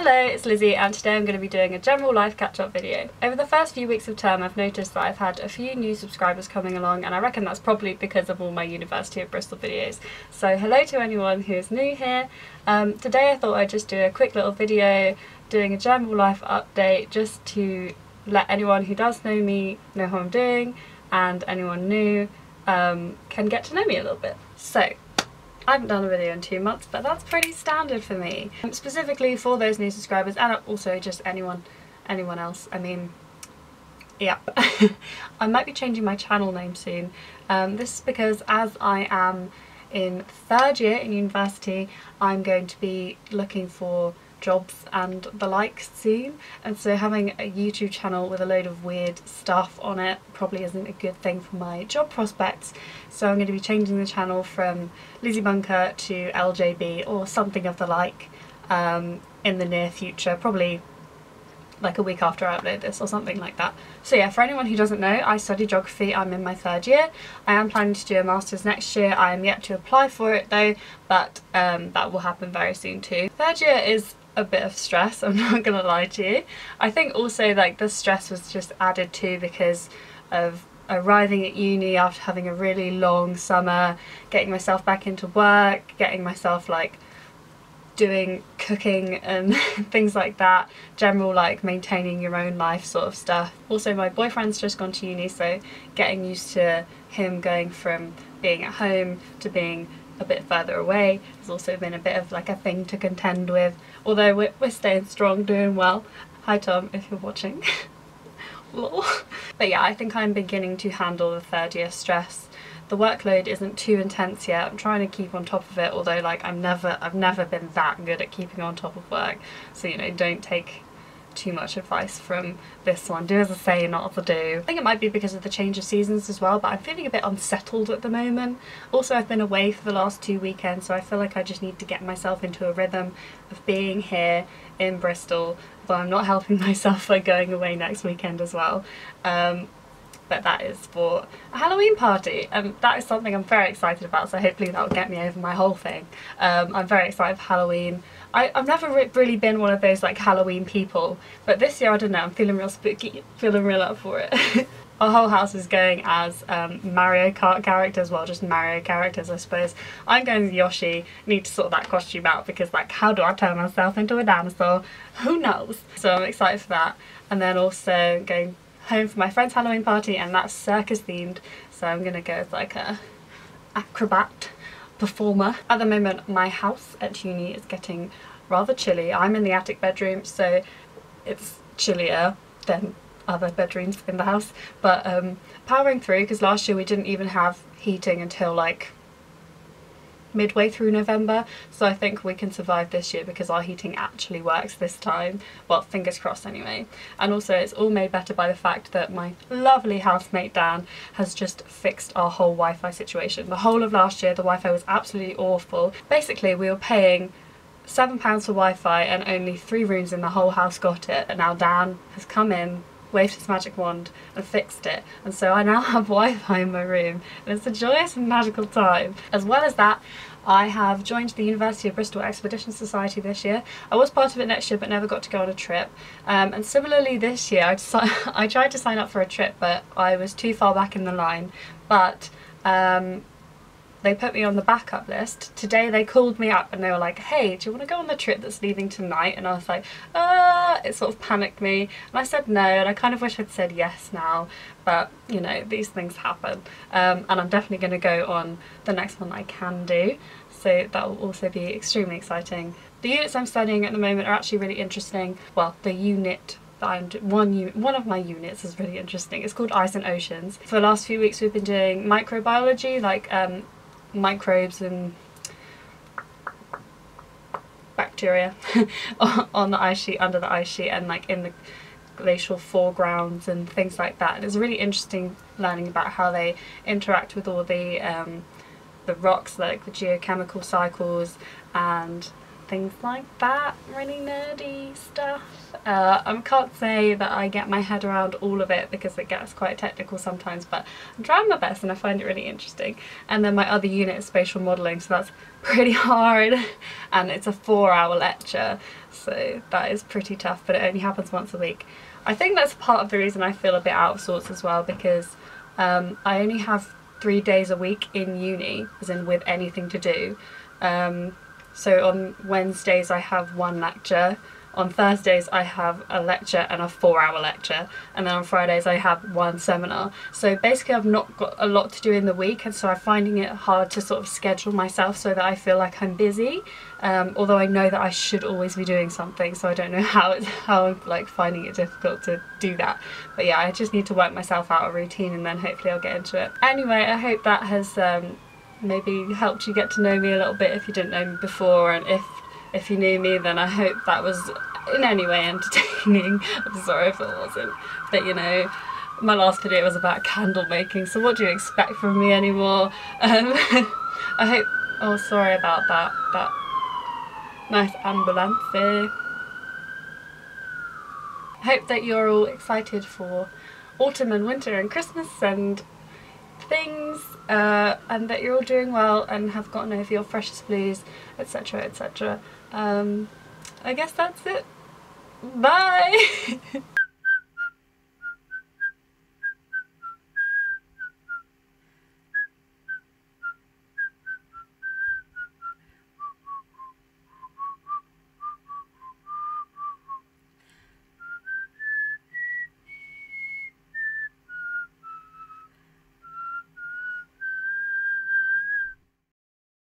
Hello, it's Lizzie and today I'm going to be doing a general life catch-up video. Over the first few weeks of term I've noticed that I've had a few new subscribers coming along, and I reckon that's probably because of all my University of Bristol videos. So hello to anyone who is new here. Today I thought I'd just do a quick little video doing a general life update just to let anyone who does know me know how I'm doing, and anyone new can get to know me a little bit. So I haven't done a video in 2 months, but that's pretty standard for me. Specifically for those new subscribers, and also just anyone else. I mean, yeah. I might be changing my channel name soon. This is because as I am in 3rd year in university, I'm going to be looking for jobs and the like soon, and so having a YouTube channel with a load of weird stuff on it probably isn't a good thing for my job prospects. So I'm going to be changing the channel from Lizzie Bunker to LJB or something of the like in the near future, probably like a week after I upload this or something like that. So yeah, for anyone who doesn't know, I study geography. I'm in my 3rd year. I am planning to do a master's next year. I am yet to apply for it though, but that will happen very soon too. 3rd year is a bit of stress, I'm not gonna lie to you. I think also like the stress was just added to because of arriving at uni after having a really long summer, getting myself back into work, getting myself like doing cooking and things like that, general like maintaining your own life sort of stuff. Also my boyfriend's just gone to uni, so getting used to him going from being at home to being a bit further away has also been a bit of like a thing to contend with, although we're staying strong, doing well. Hi Tom, if you're watching. Lol. But yeah, I think I'm beginning to handle the 3rd year stress. The workload isn't too intense yet. I'm trying to keep on top of it, although like I've never been that good at keeping on top of work, so you know, don't take too much advice from this one. Do as I say, not as I do. I think it might be because of the change of seasons as well, but I'm feeling a bit unsettled at the moment. Also, I've been away for the last 2 weekends, so I feel like I just need to get myself into a rhythm of being here in Bristol, but I'm not helping myself by going away next weekend as well. But that is for a Halloween party, and that is something I'm very excited about, so hopefully that will get me over my whole thing. I'm very excited for Halloween. I've never really been one of those like Halloween people, but this year I don't know, I'm feeling real spooky, feeling real up for it. Our whole house is going as Mario Kart characters, well just Mario characters I suppose. I'm going as Yoshi, need to sort that costume out because like how do I turn myself into a dinosaur? Who knows? So I'm excited for that, and then also going home for my friend's Halloween party, and that's circus themed, so I'm gonna go as like a acrobat performer. At the moment my house at uni is getting rather chilly. I'm in the attic bedroom, so it's chillier than other bedrooms in the house, but powering through, because last year we didn't even have heating until like midway through November, so I think we can survive this year because our heating actually works this time. Well, fingers crossed anyway. And also it's all made better by the fact that my lovely housemate Dan has just fixed our whole Wi-Fi situation. The whole of last year the Wi-Fi was absolutely awful. Basically we were paying £7 for Wi-Fi and only 3 rooms in the whole house got it, and now Dan has come in, waved his magic wand and fixed it, and so I now have Wi-Fi in my room, and it's a joyous and magical time. As well as that, I have joined the University of Bristol Expedition Society this year. I was part of it next year but never got to go on a trip, and similarly this year I tried to sign up for a trip but I was too far back in the line, but they put me on the backup list. Today they called me up and they were like, hey, do you want to go on the trip that's leaving tonight? And I was like, it sort of panicked me, and I said no, and I kind of wish I'd said yes now, but you know, these things happen. And I'm definitely going to go on the next one I can do, so that will also be extremely exciting. The units I'm studying at the moment are actually really interesting. Well, the unit that I'm one of my units is really interesting. It's called Ice and Oceans. For the last few weeks we've been doing microbiology, like microbes and bacteria on the ice sheet, under the ice sheet, and like in the glacial foregrounds and things like that. And it's really interesting learning about how they interact with all the rocks, like the geochemical cycles and things like that. Really nerdy stuff. I can't say that I get my head around all of it because it gets quite technical sometimes, but I'm trying my best and I find it really interesting. And then my other unit is spatial modelling, so that's pretty hard, and it's a 4-hour lecture, so that is pretty tough, but it only happens once a week. I think that's part of the reason I feel a bit out of sorts as well, because I only have 3 days a week in uni, as in with anything to do. So on Wednesdays I have 1 lecture, on Thursdays I have a lecture and a 4-hour lecture, and then on Fridays I have 1 seminar. So basically I've not got a lot to do in the week, and so I'm finding it hard to sort of schedule myself so that I feel like I'm busy, although I know that I should always be doing something, so I don't know how I'm like finding it difficult to do that. But yeah, I just need to work myself out a routine, and then hopefully I'll get into it. Anyway, I hope that has maybe helped you get to know me a little bit if you didn't know me before, and if you knew me, then I hope that was in any way entertaining. I'm sorry if it wasn't, but you know, my last video was about candle making, so what do you expect from me anymore? I hope, oh sorry about that nice ambulance there. I hope that you're all excited for autumn and winter and Christmas and things, and that you're all doing well and have gotten over your freshest blues, etc, etc. I guess that's it. Bye!